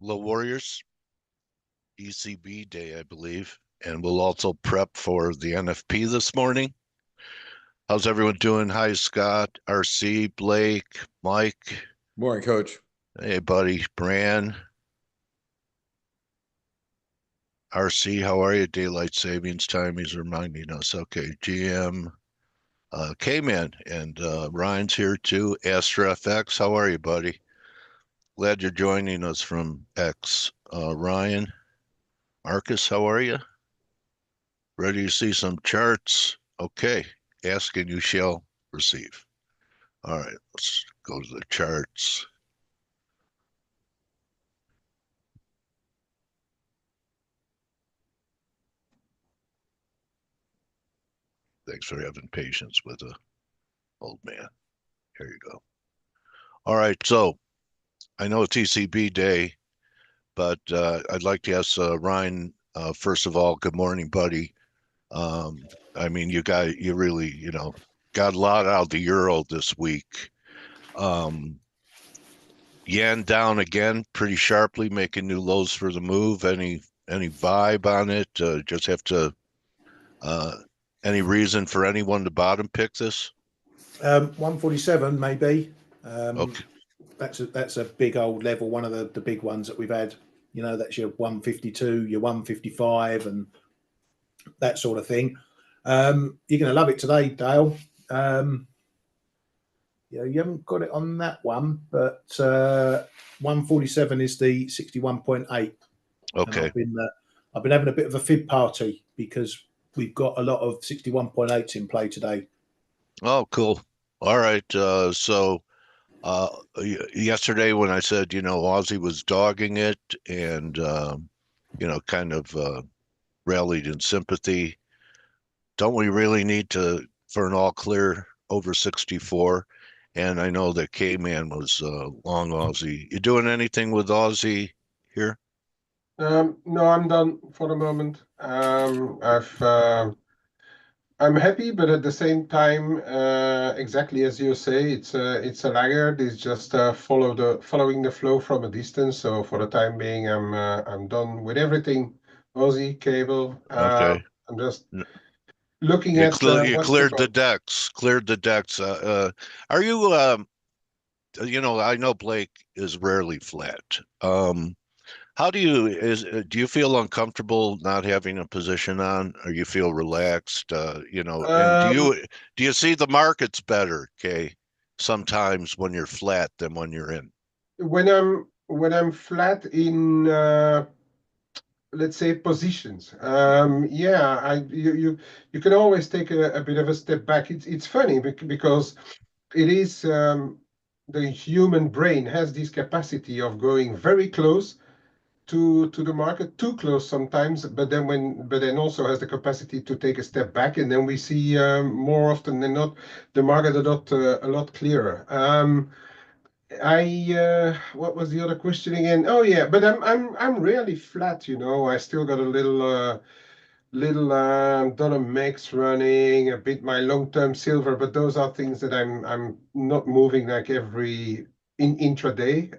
Hello, Warriors. ECB day, I believe. And we'll also prep for the NFP this morning. How's everyone doing? Hi, Scott, RC, Blake, Mike. Morning, Coach. Hey, buddy, Bran. RC, how are you? Daylight savings time, he's reminding us. Okay, GM, Kman, and Ryan's here too. Astra FX, how are you, buddy? Glad you're joining us from X. Ryan, Marcus, how are you? Ready to see some charts? Okay. Ask and you shall receive. All right, let's go to the charts. Thanks for having patience with a old man. Here you go. All right, so I know it's ECB day, but I'd like to ask Ryan, first of all, good morning, buddy. I mean, you really, got a lot out of the euro this week. Yen down again pretty sharply, making new lows for the move. Any vibe on it? Just have to any reason for anyone to bottom pick this? 147 maybe. Okay. That's a big old level, one of the big ones that we've had. You know, that's your 152, your 155, and that sort of thing. You're going to love it today, Dale. Yeah, you haven't got it on that one, but 147 is the 61.8. Okay. I've been having a bit of a fib party because we've got a lot of 61.8s in play today. Oh, cool. All right. So yesterday when I said, Aussie was dogging it and kind of rallied in sympathy, don't we really need to for an all clear over 64? And I know that K-Man was long Aussie. You doing anything with Aussie here? No, I'm done for the moment. I'm happy, but at the same time, exactly as you say, it's a laggard. It's just following the flow from a distance. So for the time being, I'm done with everything. Aussie cable. Okay. I'm just N- looking You, at you what's to cleared the come. decks. Cleared the decks. Are you? I know Blake is rarely flat. How do you feel uncomfortable not having a position on, or you feel relaxed? And Um, do you see the markets better, Kay, sometimes when you're flat than when you're in? when I'm flat in let's say positions. Yeah, you can always take a bit of a step back. It's funny because it is the human brain has this capacity of going very close to the market, too close sometimes, but then also has the capacity to take a step back, and then we see more often than not the market a lot clearer. What was the other question again? Oh yeah, but I'm really flat, you know. I still got a little dollar mix running, a bit my long-term silver, but those are things that I'm not moving like every in intraday.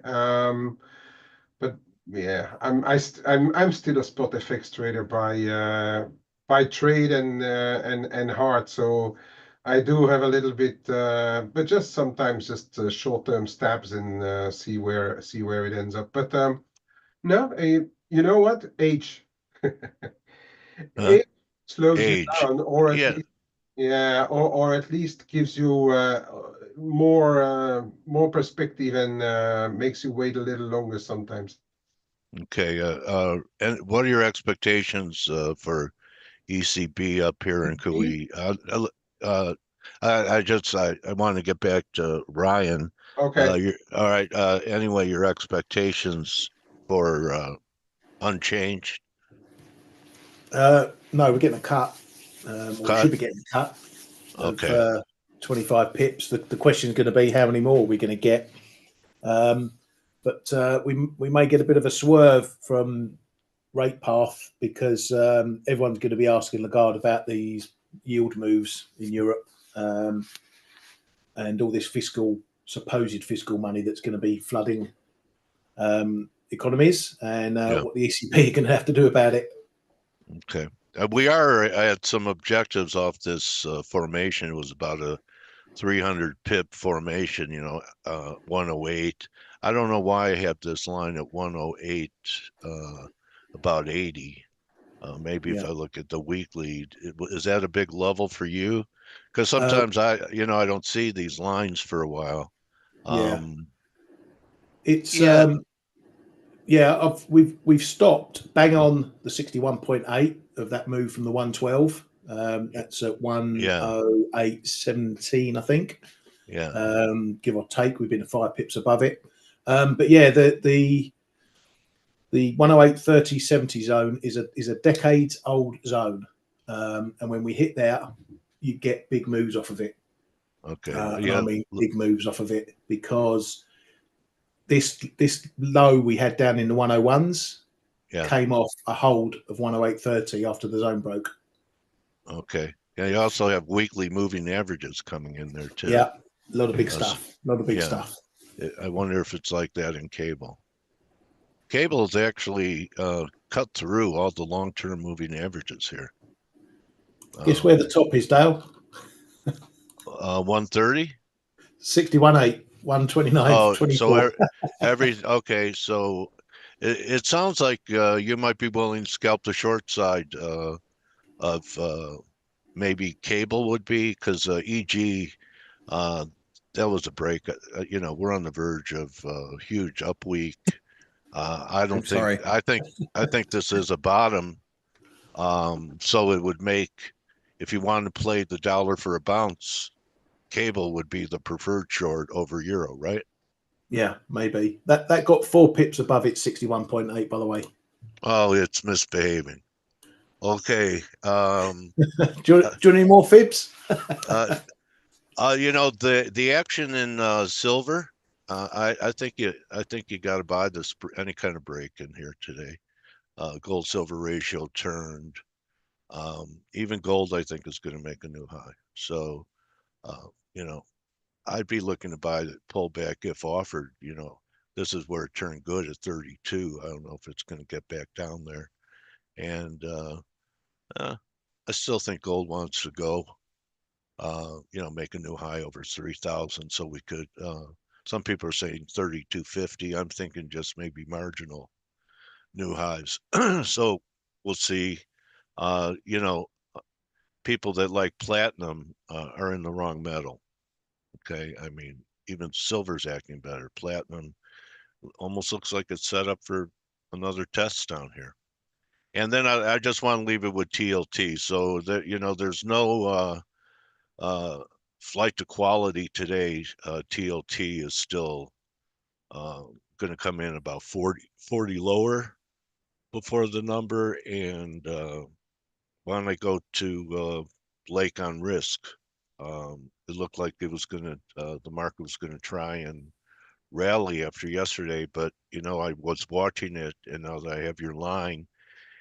But yeah, I'm still a spot FX trader by trade and heart. So I do have a little bit, but just sometimes just short-term stabs and see where it ends up. But no, you know what? Age. Huh? It slows you Age. down, or at Yeah. least, yeah, or at least gives you more perspective and makes you wait a little longer sometimes. Okay. And what are your expectations for ECB up here? And could we? Uh, I want to get back to Ryan. Okay. All right. Anyway, your expectations for unchanged No, we're getting a cut, or we cut. should be getting a cut of Okay. 25 pips. The question is going to be how many more we're going to get. But we may get a bit of a swerve from rate path because everyone's going to be asking Lagarde about these yield moves in Europe and all this supposed fiscal money that's going to be flooding economies and Yeah. what the ECB are going to have to do about it. Okay. We are at some objectives off this formation. It was about a 300 pip formation, 108. I don't know why I have this line at 108, about 80. Maybe if Yeah. I look at the weekly, is that a big level for you? Because Uh, sometimes I don't see these lines for a while. yeah. It's Yeah, we've stopped bang on the 61.8 of that move from the 112. That's at yeah, 108.17, I think. yeah, Give or take. We've been 5 pips above it. But yeah, the 108.30.70 zone is a decades old zone. And when we hit there, you get big moves off of it. okay, And I yeah, mean big moves off of it, because this low we had down in the 101s yeah, came off a hold of 108.30 after the zone broke. okay. Yeah, you also have weekly moving averages coming in there too. Yeah, a lot of big So, stuff. A lot of big yeah, stuff. I wonder if it's like that in cable. Cable's actually cut through all the long-term moving averages here. Guess where the top is, Dale? 130. 61.8, 129, Oh, so 24. okay, so it sounds like you might be willing to scalp the short side of maybe cable would be, because EG uh, that was a break. We're on the verge of huge up week. I I'm don't think sorry. I think this is a bottom. So it would make, if you want to play the dollar for a bounce, cable would be the preferred short over euro, right? Yeah, maybe. That got 4 pips above its 61.8, by the way. Oh, it's misbehaving. Okay. Do you want any more fibs? Uh, the action in silver. I think you got to buy this any kind of break in here today. Gold silver ratio turned. Even gold, I think, is going to make a new high. So, uh, you know, I'd be looking to buy the pullback if offered. This is where it turned good at 32. I don't know if it's going to get back down there. And I still think gold wants to go. Make a new high over 3,000. So we could. Some people are saying 32.50. I'm thinking just maybe marginal new highs. So we'll see. Uh, you know, People that like platinum are in the wrong metal. Okay, I mean, even silver's acting better. Platinum almost looks like it's set up for another test down here. And then I just want to leave it with TLT. So that there's no flight to quality today. TLT is still going to come in about 40 lower before the number. And why don't I go to Lake on risk? It looked like it was going to, the market was going to try and rally after yesterday, but I was watching it, and now that I have your line,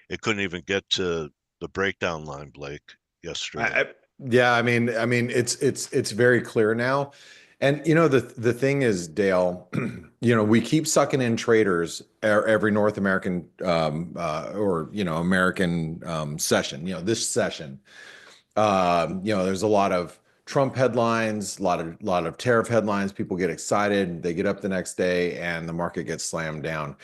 it couldn't even get to the breakdown line, Blake, yesterday. Yeah, it's very clear now. And the thing is, Dale, we keep sucking in traders every North American or American session. This session, there's a lot of Trump headlines, a lot of tariff headlines. People get excited, they get up the next day, and the market gets slammed down.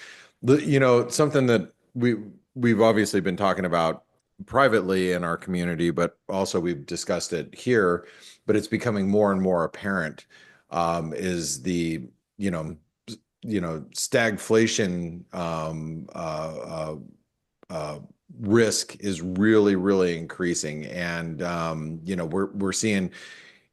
Something that we've obviously been talking about privately in our community, but also we've discussed it here, but it's becoming more and more apparent, is the stagflation risk is really, really increasing. And we're seeing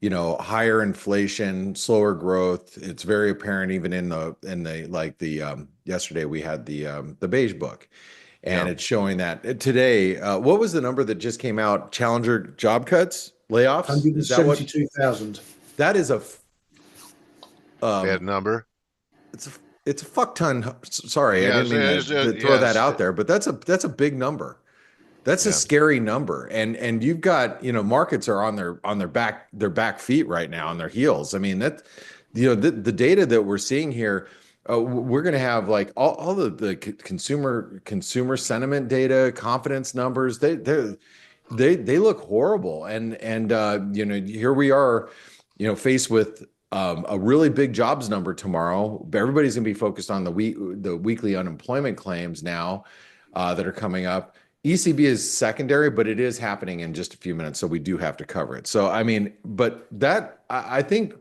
higher inflation, slower growth. It's very apparent even in the yesterday we had the beige book. And Yeah. it's showing that today. What was the number that just came out? Challenger job cuts, layoffs? Is that what? 172,000. That is a Bad number. it's a fuck ton. Sorry, I Yeah, didn't mean to throw that out there, but that's a big number. That's a scary number. And you've got, markets are on their back feet right now, on their heels. I mean, that the data that we're seeing here, we're going to have like all the consumer sentiment data, confidence numbers. They look horrible, and you know, here we are, you know, faced with a really big jobs number tomorrow. Everybody's going to be focused on the weekly unemployment claims now that are coming up. ECB is secondary, but it is happening in just a few minutes, so we do have to cover it. So I mean, but that I think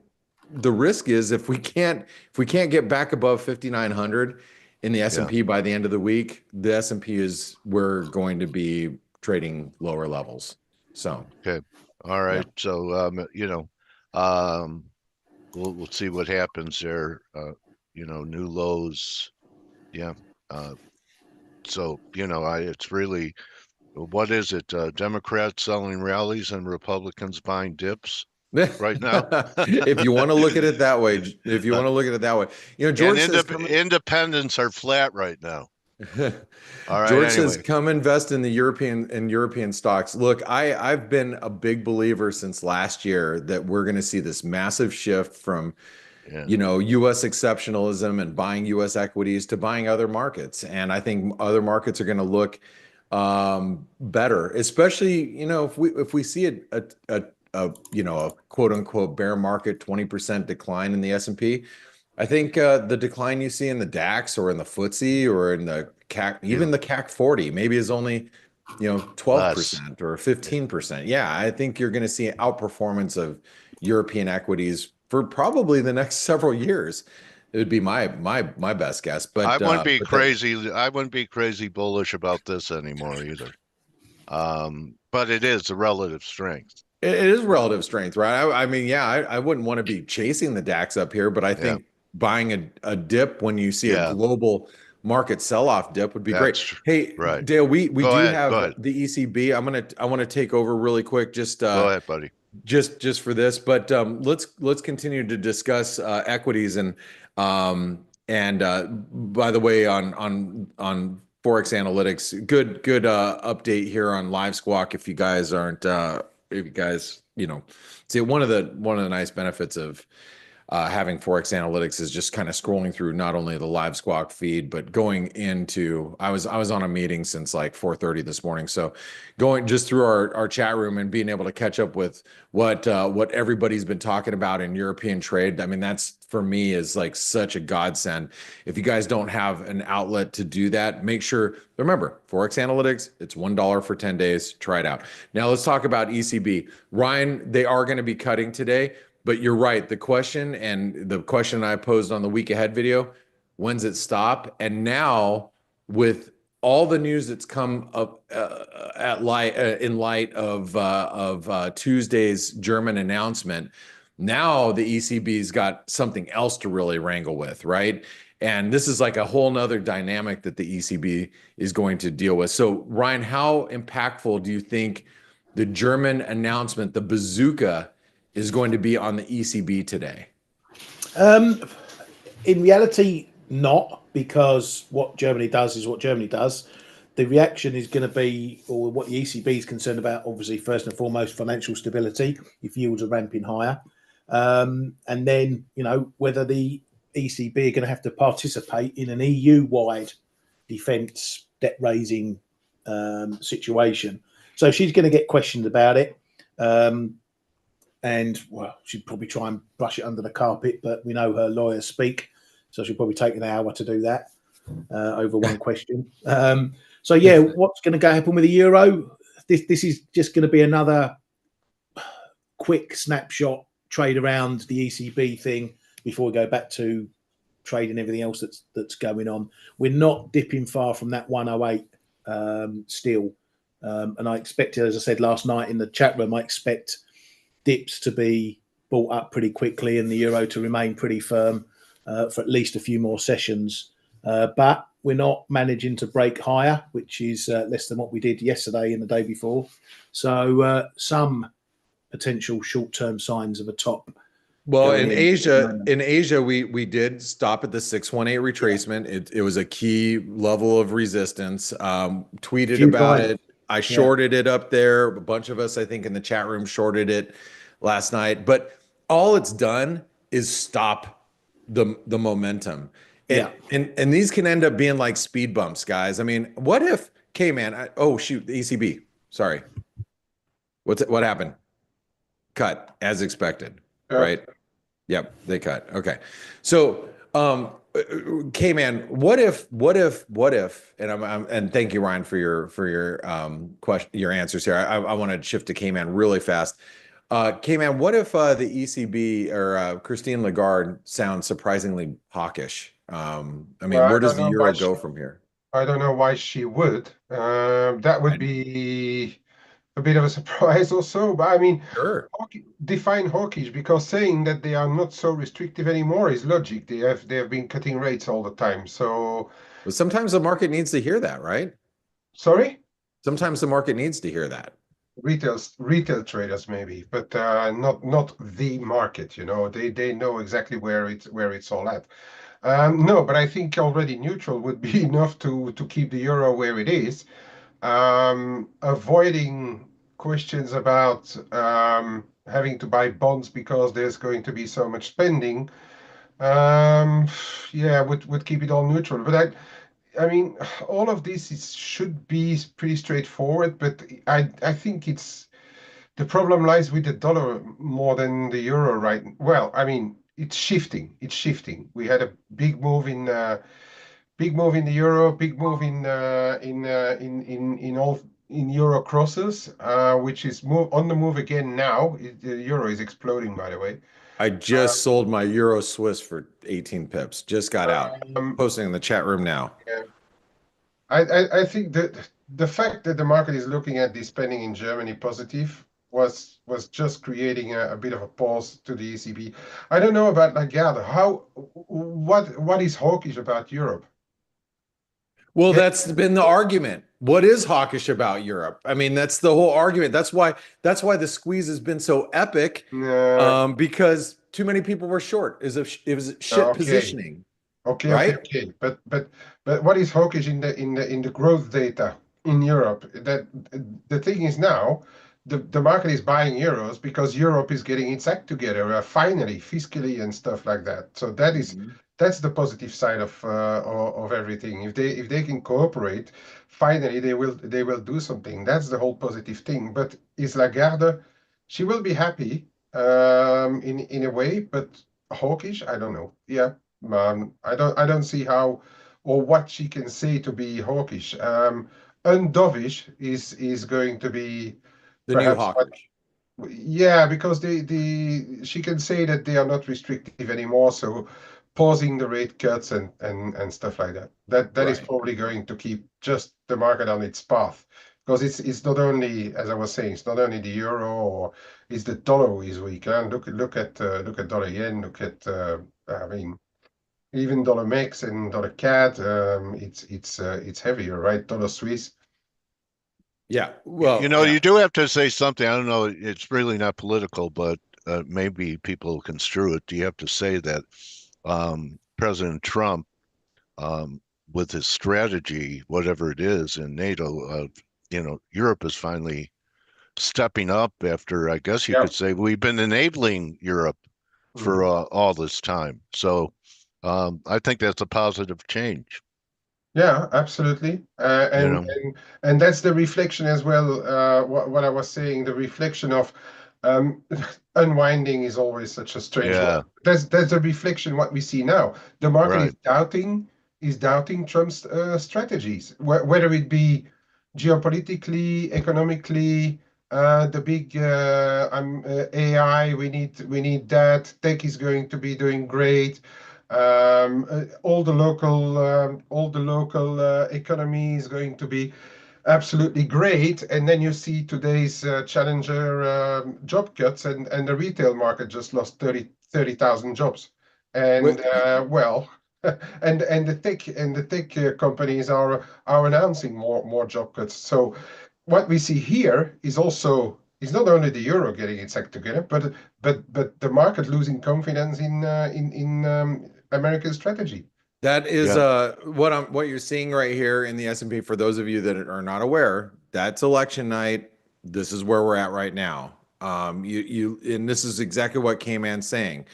the risk is if we can't get back above 5,900 in the Yeah. S&P by the end of the week, the S&P is we're going to be trading lower levels. So Okay. All yeah. right. So, you know, um, we'll see what happens there. You know, new lows. Yeah. Uh, so, you know, it's really, what is it? Democrats selling rallies and Republicans buying dips right now. If you want to look at it that way, if you Uh, want to look at it that way, you know, and George says come. independents are flat right now. All right. George says Anyway. come invest in the European stocks. Look, I've been a big believer since last year that we're going to see this massive shift from, Yeah. you know, US exceptionalism and buying US equities to buying other markets. And I think other markets are going to look better, especially, you know, if we see a you know, a quote unquote bear market 20% decline in the S&P. I think the decline you see in the DAX or in the FTSE or in the CAC, Yeah. even the CAC 40, maybe is only, you know, Less. 12% or 15%. Yeah, I think you're going to see outperformance of European equities for probably the next several years. It would be my best guess. I But wouldn't be but that crazy. I wouldn't be crazy bullish about this anymore either. But it is a relative strength. it is relative strength, right? I mean, yeah, I wouldn't want to be chasing the DAX up here, but I Yeah. think buying a dip when you see a Yeah. global market sell-off dip would be great. Hey, Right. Dale, we Go do ahead. Go have ahead. the ECB. I want to take over really quick, Go ahead, buddy. just for this, but let's continue to discuss equities and by the way, on Forex Analytics, good update here on Live Squawk. If you guys aren't, if you guys, you know, see one of the nice benefits of having Forex Analytics is just kind of scrolling through not only the Live Squawk feed, but going into I was on a meeting since like 4:30 this morning, so going just through our chat room and being able to catch up with what everybody's been talking about in European trade. I mean, that's for me is like such a godsend. If you guys don't have an outlet to do that, make sure remember Forex Analytics. It's $1 for 10 days. Try it out. Now let's talk about ECB. Ryan, they are going to be cutting today. But you're right. The question I posed on the week ahead video, when's it stop? And now with all the news that's come up in light of Tuesday's German announcement, now the ECB's got something else to really wrangle with, right? And this is like a whole nother dynamic that the ECB is going to deal with. So Ryan, how impactful do you think the German announcement, the bazooka, is going to be on the ECB today? In reality, not, because what Germany does is what Germany does. The reaction is going to be, or what the ECB is concerned about, obviously, first and foremost, financial stability, if yields are ramping higher. And then, you know, whether the ECB are going to have to participate in an EU-wide defence debt raising situation. So she's going to get questioned about it. And well, she'd probably try and brush it under the carpet, but we know her lawyers speak, so she'll probably take an hour to do that over one question. So yeah, what's going to happen with the euro? This is just going to be another quick snapshot trade around the ECB thing before we go back to trade and everything else that's going on. We're not dipping far from that 108 still, and I expect, as I said last night in the chat room, I expect dips to be bought up pretty quickly and the euro to remain pretty firm for at least a few more sessions. But we're not managing to break higher, which is less than what we did yesterday and the day before. So some potential short-term signs of a top. Well, in Asia, we did stop at the 618 retracement. It was a key level of resistance. Tweeted about it. I shorted it up there. A bunch of us, I think, in the chat room shorted it last night. But all it's done is stop the momentum. And these can end up being like speed bumps, guys. I mean, what if Kman? Oh shoot, the ECB. Sorry, what happened? Cut as expected, Yeah. right? Yep, they cut. Okay, so Kman, what if? And and thank you, Ryan, for your question, your answers here. I want to shift to Kman really fast. Kman, what if the ECB or Christine Lagarde sounds surprisingly hawkish? I mean, Well, where does the euro go from here? I don't know why she would. That would I, be a bit of a surprise also. But I mean, sure. define hawkish, because saying that they are not so restrictive anymore is logic. They have been cutting rates all the time. So But sometimes the market needs to hear that, right? sorry, Sometimes the market needs to hear that. retail traders maybe, but not the market. They know exactly where it's all at. No, but I think already neutral would be enough to keep the euro where it is. Avoiding questions about having to buy bonds because there's going to be so much spending. Um, yeah, would keep it all neutral. But I mean, all of this should be pretty straightforward. But I think the problem lies with the dollar more than the euro, right? Well, I mean, it's shifting. It's shifting. We had a big move in the euro, big move in euro crosses, which is on the move again now. The euro is exploding, by the way. I Uh, just sold my Euro Swiss for 18 pips. Just got out. um, Posting in the chat room now. yeah. I think that the fact that the market is looking at the spending in Germany positive was just creating a bit of a pause to the ECB. I don't know about Lagarde. What is hawkish about Europe? Well, Can, that's been the argument. What is hawkish about Europe? I mean, that's the whole argument. That's why the squeeze has been so epic, uh, because too many people were short. It was shit okay. positioning, Okay, okay, right? okay. But what is hawkish in the growth data in Europe? That the thing is now, the market is buying euros because Europe is getting its act together, finally, fiscally and stuff like that. So Mhm. that's the positive side of everything. If they can cooperate, finally they will do something. That's the whole positive thing. But is Lagarde, she will be happy in a way, but hawkish, I don't know. Yeah. I don't see how or what she can say to be hawkish. Undovish is going to be The new perhaps what. hawkish. Yeah, because she can say that they are not restrictive anymore, so pausing the rate cuts and stuff like that. That is Right. probably going to keep just the market on its path. Because it's not only, as I was saying, it's not only the euro or it's the dollar who is weak. And look at dollar yen, look at I mean, even dollar MEX and dollar CAD, it's heavier, right? Dollar Swiss. Yeah. You Well, know, yeah. you do have to say something. I don't know. It's really not political, but maybe people construe it. Do you have to say that President Trump, um, with his strategy, whatever it is in NATO, Europe is finally stepping up after, I guess you Yeah. could say, we've been enabling Europe for Mhm. all this time. So I think that's a positive change, Yeah, absolutely. you And know. and that's the reflection as well. What I was saying, the reflection of um, unwinding is always such a strange word. Yeah, That's a reflection what we see now. The market right. is doubting Trump's strategies, whether it be geopolitically, economically, the big AI. We need that. Tech is going to be doing great. All the local economy is going to be absolutely great. And then you see today's challenger job cuts, and the retail market just lost 30,000 jobs. And well, and the tech companies are announcing more job cuts. So what we see here is not only the euro getting its act together, but the market losing confidence in American strategy. That is Yeah, what you're seeing right here in the S&P. For those of you that are not aware, that's election night. This is where we're at right now. And this is exactly what Kman's saying.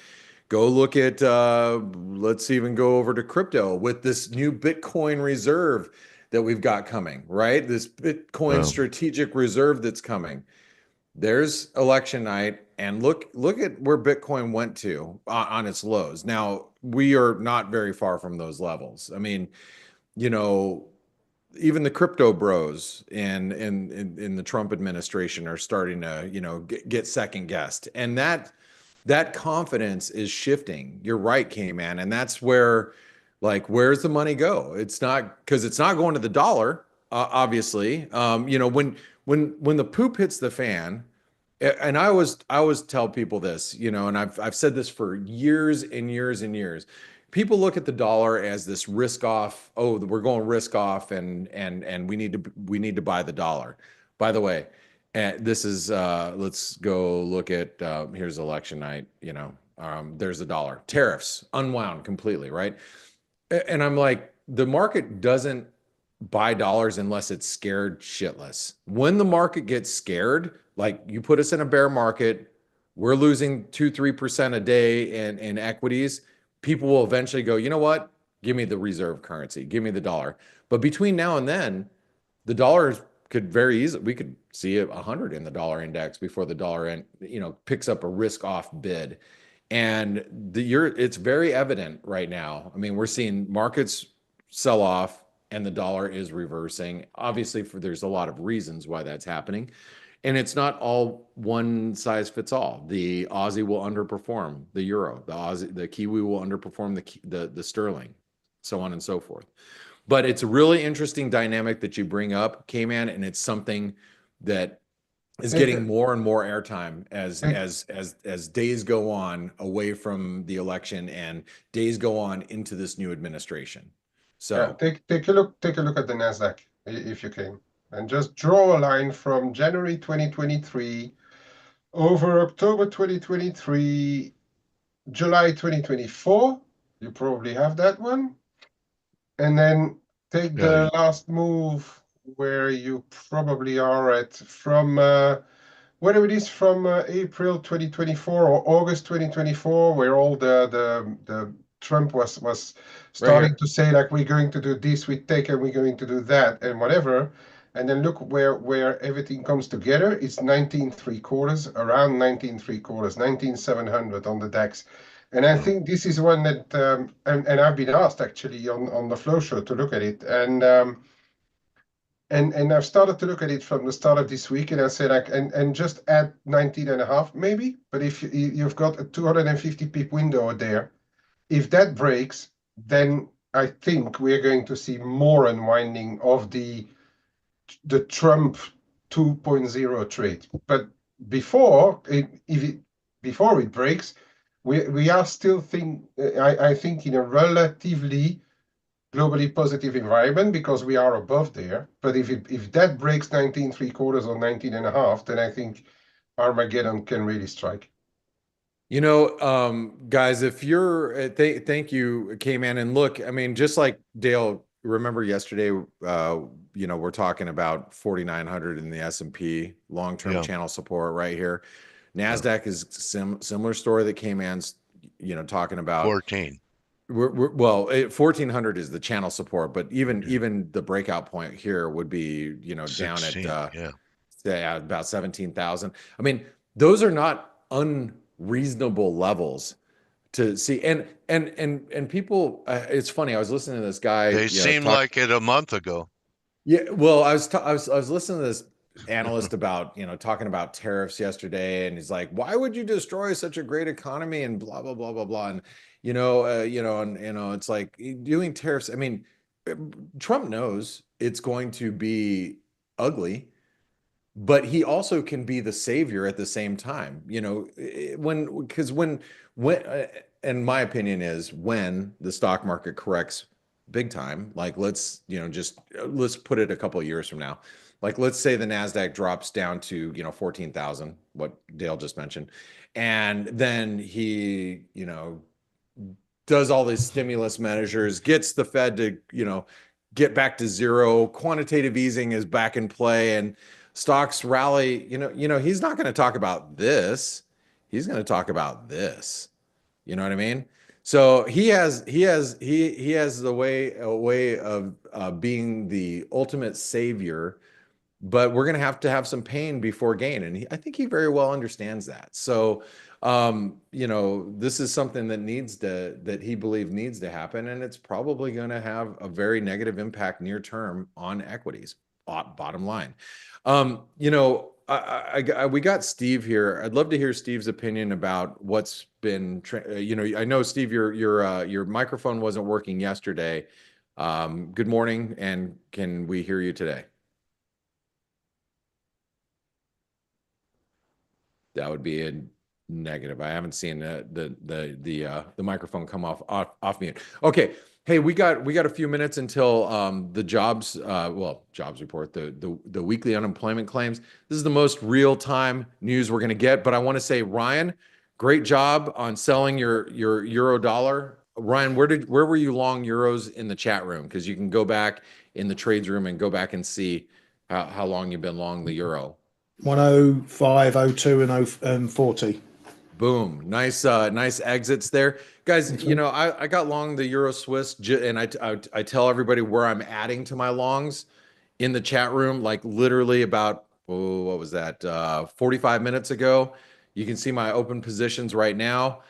Go look at, let's even go over to crypto with this new Bitcoin reserve that we've got coming, right? This Bitcoin Well, strategic reserve that's coming. There's election night, and look at where Bitcoin went to on its lows. Now, we are not very far from those levels. I mean, you know, even the crypto bros in the Trump administration are starting to, get second guessed. And that confidence is shifting. You're right, Kman. And that's where, like, where's the money go? It's not, because it's not going to the dollar, obviously. When the poop hits the fan, and I always tell people this, and I've said this for years and years and years. People look at the dollar as this risk off. Oh, we're going risk off, and we need to buy the dollar. By the way, this is let's go look at here's election night. There's the dollar. Tariffs unwound completely, right? And I'm like, the market doesn't buy dollars unless it's scared shitless. When the market gets scared, like you put us in a bear market, we're losing 2-3% a day in equities. People will eventually go, you know what? Give me the reserve currency, give me the dollar. But between now and then, the dollar could very easily, we could see 100 in the dollar index before the dollar picks up a risk off bid. And it's very evident right now. I mean, we're seeing markets sell off and the dollar is reversing. Obviously, there's a lot of reasons why that's happening. And it's not all one size fits all. The Aussie will underperform the euro. The Kiwi will underperform the sterling, so on and so forth. But it's a really interesting dynamic that you bring up, Kman, and it's something that is getting more and more airtime as days go on away from the election and days go on into this new administration. So take a look at the Nasdaq if you can, and just draw a line from January 2023 over October 2023, July 2024. You probably have that one, and then take the last move where you probably are at from whether it is from April 2024 or August 2024, where all the Trump was starting right to say, like, we're going to do this with tech and we're going to do that and whatever. And then look where everything comes together. It's 19.75, around 19.75, 19,700 on the DAX. And I think this is one that, and I've been asked actually on the Flow Show to look at it. And I've started to look at it from the start of this week, and I say, like, and just add 19.5 maybe. But if you've got a 250 pip window there, if that breaks, then I think we're going to see more unwinding of the Trump 2.0 trade. But before it breaks, we are still I think in a relatively globally positive environment because we are above there. But if that breaks 19.75 or 19.5, then I think Armageddon can really strike. Guys, if you're, thank you, Kman. And look, I mean, just like Dale, remember yesterday, we're talking about 4,900 in the S&P, long-term channel support right here. NASDAQ is similar story that Kman's, talking about. 14. Well, 1,400 is the channel support, but even the breakout point here would be, down 16, at about 17,000. I mean, those are not unreasonable levels to see. And people, it's funny. I was listening to this guy. They seemed like it a month ago. Yeah, well, I was listening to this analyst about, talking about tariffs yesterday, and he's like, why would you destroy such a great economy and blah blah blah blah blah. And it's like doing tariffs. I mean, Trump knows it's going to be ugly, but he also can be the savior at the same time. When and my opinion is when the stock market corrects big time, like let's put it a couple of years from now. Like, let's say the NASDAQ drops down to, 14,000, what Dale just mentioned. And then he, does all these stimulus measures, gets the Fed to, get back to zero. Quantitative easing is back in play and stocks rally. He's not going to talk about this. He's going to talk about this. You know what I mean? So he has a way of being the ultimate savior, but we're going to have some pain before gain, and I think he very well understands that. So, this is something that he believes needs to happen, and it's probably going to have a very negative impact near term on equities. Bottom line, we got Steve here. I'd love to hear Steve's opinion about what's been. I know Steve, your microphone wasn't working yesterday. Good morning, and can we hear you today? That would be a negative. I haven't seen the microphone come off mute. Okay. Hey, we got a few minutes until the jobs report, the weekly unemployment claims. This is the most real-time news we're going to get. But I want to say, Ryan, great job on selling your euro dollar. Ryan, where were you long euros in the chat room? Because you can go back in the trades room and go back and see how long you've been long the euro. 105, 02, and 40. Boom. Nice exits there. Guys, I got long the Euro Swiss, and I tell everybody where I'm adding to my longs in the chat room, like literally about, what was that, 45 minutes ago. You can see my open positions right now.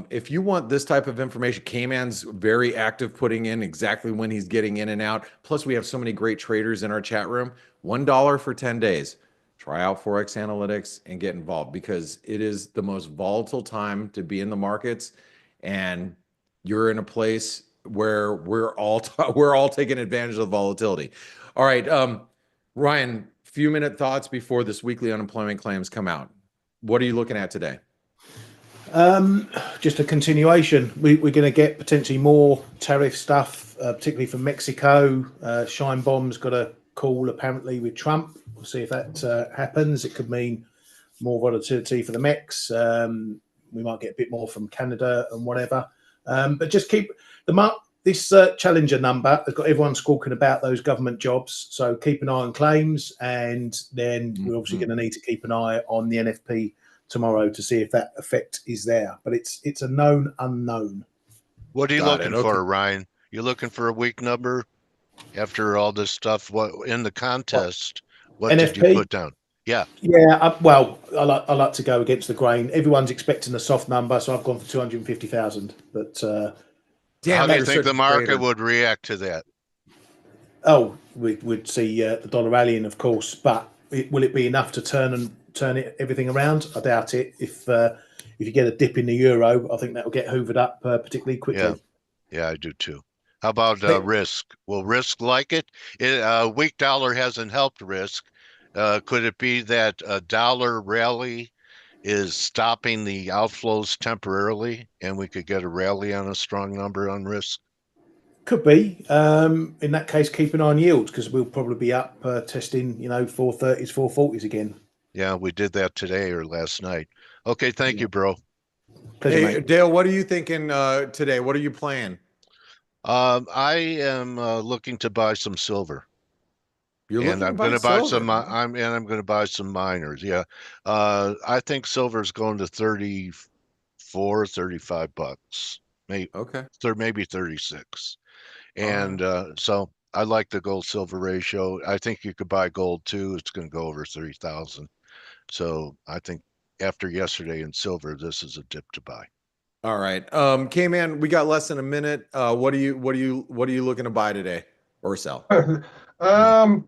If you want this type of information, Kman's very active putting in exactly when he's getting in and out. Plus, we have so many great traders in our chat room. $1 for 10 days. Try out ForexAnalytix and get involved, because it is the most volatile time to be in the markets, and you're in a place where we're all taking advantage of the volatility. All right, Ryan, few minute thoughts before this weekly unemployment claims come out. What are you looking at today? Just a continuation. We're going to get potentially more tariff stuff, particularly from Mexico. Scheinbaum's got a call apparently with Trump. We'll see if that happens. It could mean more volatility for the MEX. We might get a bit more from Canada and whatever. But just keep this Challenger number has got everyone squawking about those government jobs. So keep an eye on claims, and then we're obviously going to need to keep an eye on the NFP tomorrow to see if that effect is there. But it's a known unknown. What are you looking for, Ryan? You looking for a weak number after all this stuff? What in the contest? What NFP? Did you put down? Yeah. Yeah. I like to go against the grain. Everyone's expecting a soft number, so I've gone for 250,000. But how do you think the market would react to that? Oh, we'd see the dollar rallying, of course, but will it be enough to turn everything around? I doubt it. If you get a dip in the euro, I think that will get hoovered up particularly quickly. Yeah, I do too. How about risk? Will risk like it? Weak dollar hasn't helped risk. Could it be that a dollar rally is stopping the outflows temporarily, and we could get a rally on a strong number on risk? Could be. In that case, keep an eye on yields, because we'll probably be up testing, 430s, 440s again. Yeah, we did that today or last night. Okay, thank you, bro. Pleasure, mate. Dale, what are you thinking today? What are you playing? I am looking to buy some silver. You're looking to buy silver? I'm going to buy some miners. Yeah. I think silver's going to 34, 35 bucks. Maybe, okay. Maybe 36. And so I like the gold silver ratio. I think you could buy gold too. It's going to go over 3,000. So I think after yesterday in silver, this is a dip to buy. All right. Kman, we got less than a minute. What are you looking to buy today or sell? Not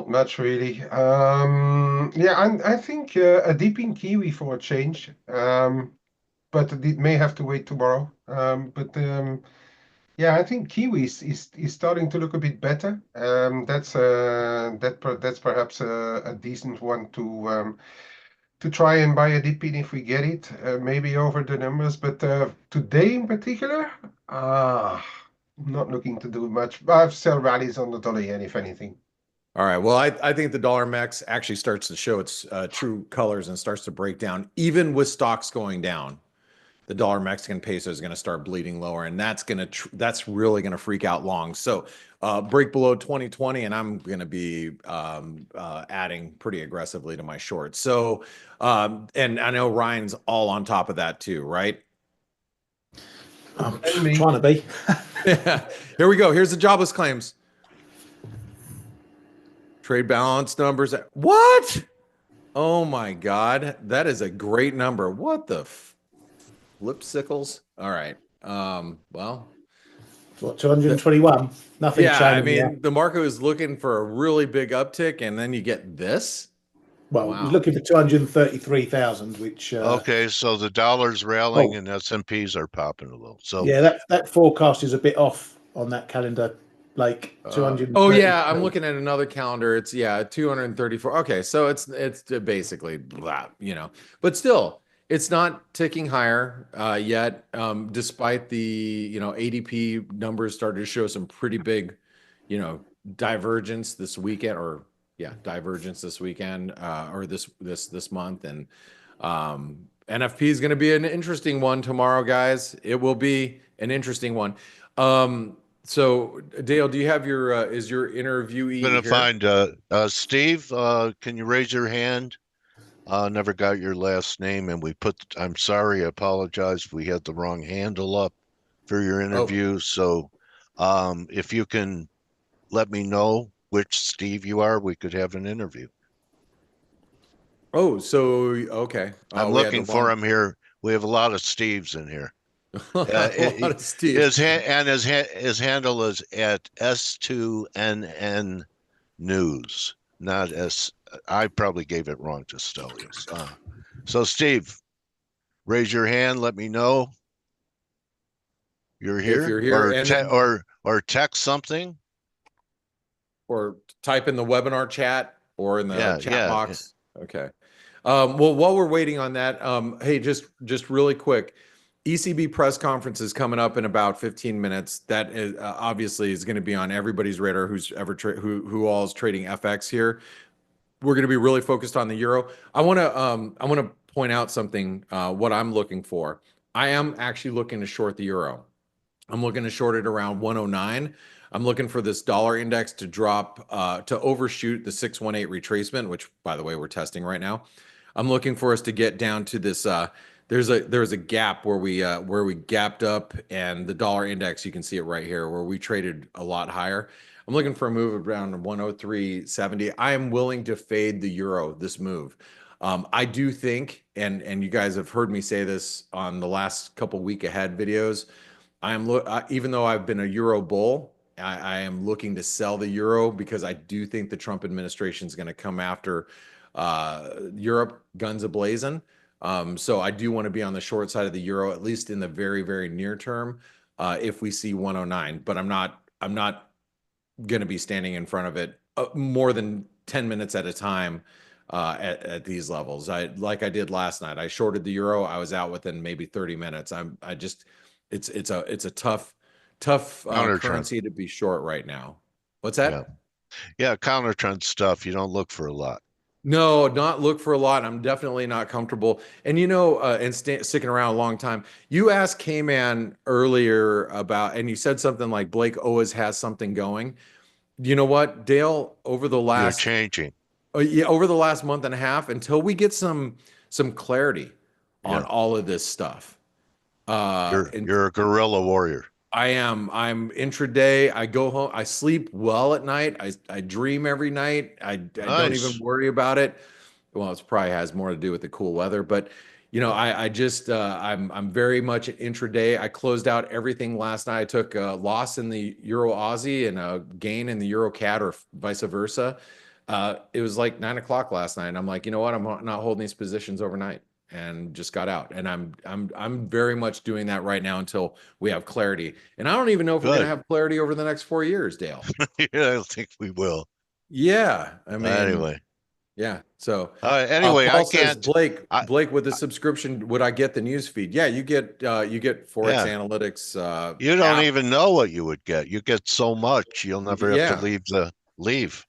much really. Yeah, I think a dip in Kiwi for a change. But it may have to wait tomorrow. Yeah, I think Kiwi is starting to look a bit better. That's perhaps a decent one to try and buy a dip in if we get it, maybe over the numbers. But today in particular, I'm not looking to do much. I have sell rallies on the dollar yen, if anything. All right. Well, I think the dollar MEX actually starts to show its true colors and starts to break down, even with stocks going down. the dollar Mexican peso is going to start bleeding lower, and that's really going to freak out long. So break below 2020, and I'm going to be adding pretty aggressively to my short. So, and I know Ryan's all on top of that too, right? I'm trying to be. Here we go. Here's the jobless claims. Trade balance numbers. What? Oh my God. That is a great number. What the flipsicles? All right. Well. What, 221? Nothing Yeah, I mean, yet. the market was looking for a really big uptick, and then you get this. Well, Wow. he's looking for 233,000, which Okay, so the dollar's rallying and S&Ps are popping a little. So yeah, that forecast is a bit off on that calendar. Like 200. Oh yeah, I'm looking at another calendar. It's 234. Okay, so it's basically blah, but still, it's not ticking higher yet. Despite the ADP numbers started to show some pretty big, divergence this weekend, or divergence this weekend, or this month, and NFP is going to be an interesting one tomorrow, guys. It will be an interesting one. So Dale, do you have is your interviewee I'm gonna here? find Steve. Can you raise your hand? Never got your last name, and I'm sorry, I apologize. We had the wrong handle up for your interview. So, if you can let me know which Steve you are, we could have an interview. Oh, so okay. I'm We had the looking for wrong. him here. We have a lot of Steves in here. A lot of Steve. His handle is at S2NN News, not S. I probably gave it wrong to Stelios. So Steve, raise your hand. Let me know you're If here, you're here, or text something. or type in the webinar chat or in the chat box. Okay. Well, while we're waiting on that, hey, just really quick, ECB press conference is coming up in about 15 minutes. That is obviously is going to be on everybody's radar who's ever who all is trading FX here. We're going to be really focused on the euro. I want to point out something. What I'm looking for. I am actually looking to short the euro. I'm looking to short it around 109. I'm looking for this dollar index to drop to overshoot the 618 retracement, which by the way we're testing right now. I'm looking for us to get down to this. There's a gap where we gapped up, and the dollar index, you can see it right here, where we traded a lot higher. I'm looking for a move around 103.70. I am willing to fade the euro this move. I do think, and you guys have heard me say this on the last couple week ahead videos. Even though I've been a euro bull, I am looking to sell the euro because I do think the Trump administration is going to come after Europe guns ablazing. So I do want to be on the short side of the euro, at least in the very, very near term, if we see 109. But I'm not going to be standing in front of it more than 10 minutes at a time at these levels. Like I did last night. I shorted the euro. I was out within maybe 30 minutes. It's a tough currency to be short right now. What's that? Yeah, counter trend stuff. You don't look for a lot. No, not look for a lot. I'm definitely not comfortable. And sticking around a long time. You asked Kman earlier about, and you said something like Blake always has something going. You know what, Dale? Over the last changing. Over the last month and a half, until we get some clarity on all of this stuff. You're a guerrilla warrior. I am. I'm intraday. I go home. I sleep well at night. I dream every night. I don't even worry about it. Well, it probably has more to do with the cool weather, but I'm very much intraday. I closed out everything last night. I took a loss in the Euro Aussie and a gain in the Euro CAD, or vice versa. It was like 9 o'clock last night, and I'm like, you know what? I'm not holding these positions overnight, and just got out. And I'm very much doing that right now until we have clarity. And I don't even know if we're going to have clarity over the next 4 years, Dale. I don't think we will. Yeah, I mean, anyway. Yeah. So anyway, Paul says, Blake, with the subscription, would I get the news feed? Yeah, you get Forex Analytix. You don't even know what you would get. You get so much, you'll never have to leave.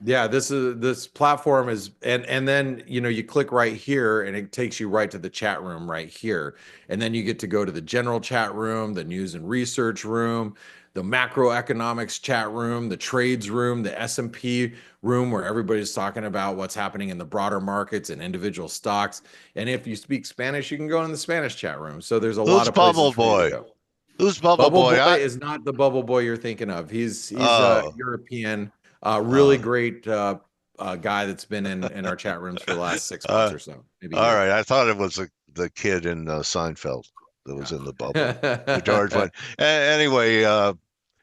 Yeah, this platform is, and then you click right here and it takes you right to the chat room right here. And then you get to go to the general chat room, the news and research room, the macroeconomics chat room, the trades room, the S&P room where everybody's talking about what's happening in the broader markets and individual stocks. And if you speak Spanish, you can go in the Spanish chat room. So there's a lot Who's of places Bubble for you to Boy? go. Who's Bubble Bubble Boy? Boy is not the Bubble Boy you're thinking of. He's Oh, European, really great guy that's been in our chat rooms for the last 6 months uh, or so, maybe a all year. right. I thought it was the kid in Seinfeld that was in the bubble. The George one. Anyway,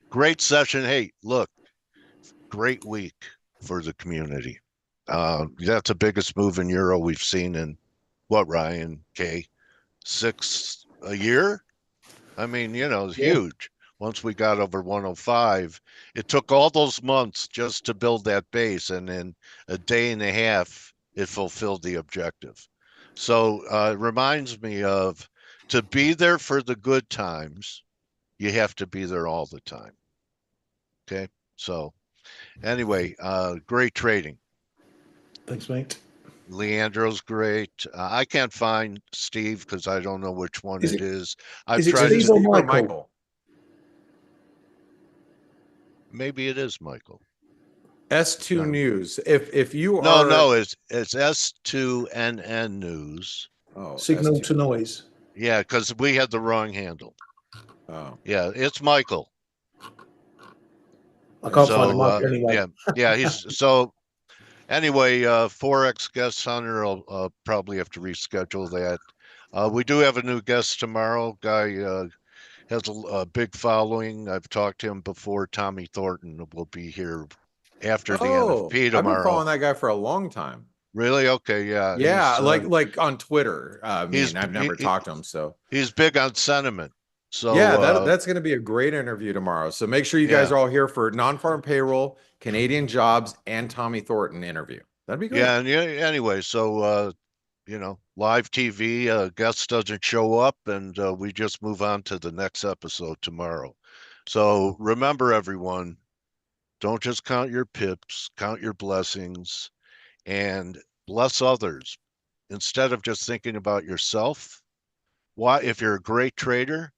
great session. Hey, look, great week for the community. That's the biggest move in euro we've seen in what, Ryan? K, 6 a year? I mean, it's Yeah. huge. Once we got over 105, it took all those months just to build that base, and in a day and a half, it fulfilled the objective. So it reminds me of to be there for the good times, you have to be there all the time. Okay. So anyway, great trading. Thanks, mate. Leandro's great. I can't find Steve because I don't know which one Is it it is. I've is it tried Is it Steve to, or Steve or Michael? Michael? maybe it is Michael. S2 No, News. If you no, are no, it's S2NN News. Signal S2. to noise. Yeah, because we had the wrong handle. Oh, Yeah, it's Michael. I can't find the So Michael anyway. yeah, he's so anyway, Forex guest Hunter will probably have to reschedule that. We do have a new guest tomorrow. Guy has a big following. I've talked to him before. Tommy Thornton will be here after the NFP I've been tomorrow. following that guy for a long time. Really? Okay, yeah. Yeah, like on Twitter. I He's mean, I've never talked to him, so he's big on sentiment. yeah, So that's going to be a great interview tomorrow. So make sure you guys yeah, are all here for non-farm payroll, Canadian jobs, and Tommy Thornton interview. That'd be great. yeah, and yeah, anyway, so live TV, guest doesn't show up, and we just move on to the next episode tomorrow. So remember, everyone, don't just count your pips, count your blessings, and bless others instead of just thinking about yourself. Why, if you're a great trader,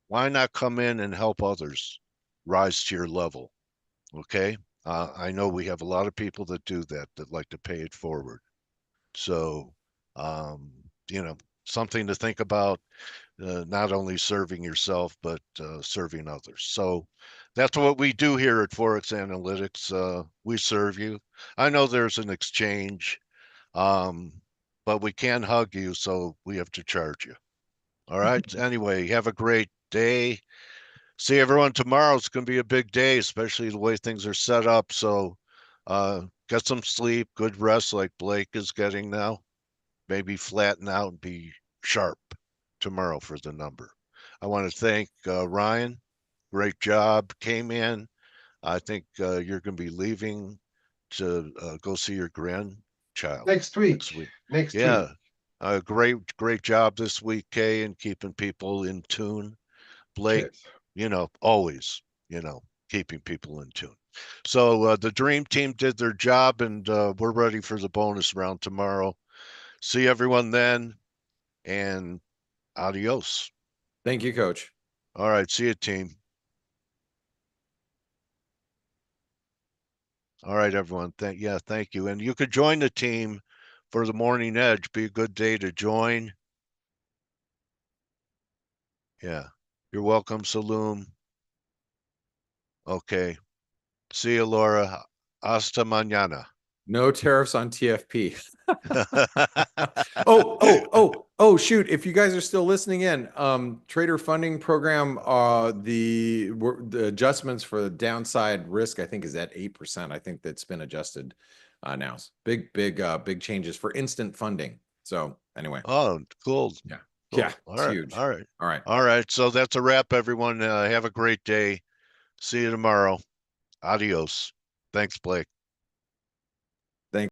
why not come in and help others rise to your level? Okay. I know we have a lot of people that do that, that like to pay it forward. So, um, something to think about, not only serving yourself, but serving others. So that's what we do here at Forex Analytics. We serve you. I know there's an exchange, um, but we can't hug you, so we have to charge you. All right. Anyway, have a great day. See everyone tomorrow. It's going to be a big day, especially the way things are set up. So get some sleep, good rest like Blake is getting now. Maybe flatten out and be sharp tomorrow for the number. I want to thank Ryan. Great job. Kman. I think you're going to be leaving to go see your grandchild Next week. next week. Next week. Yeah. Great job this week, Kay, in keeping people in tune. Blake, Yes. always, keeping people in tune. So the dream team did their job, and we're ready for the bonus round tomorrow. See everyone then, and adios. Thank you, Coach. All right, see you, team. All right, everyone. Thank you. And you could join the team for the morning edge. Be a good day to join. Yeah. You're welcome, Saloom. Okay. See you, Laura. Hasta mañana. No tariffs on TFP. Oh, shoot. If you guys are still listening in, trader funding program, the adjustments for the downside risk, I think is at 8%. I think that's been adjusted now. Big changes for instant funding. So anyway. Oh, cool. Yeah. Cool. Yeah. All It's right. huge. All right. All right. All right. So that's a wrap, everyone. Have a great day. See you tomorrow. Adios. Thanks, Blake.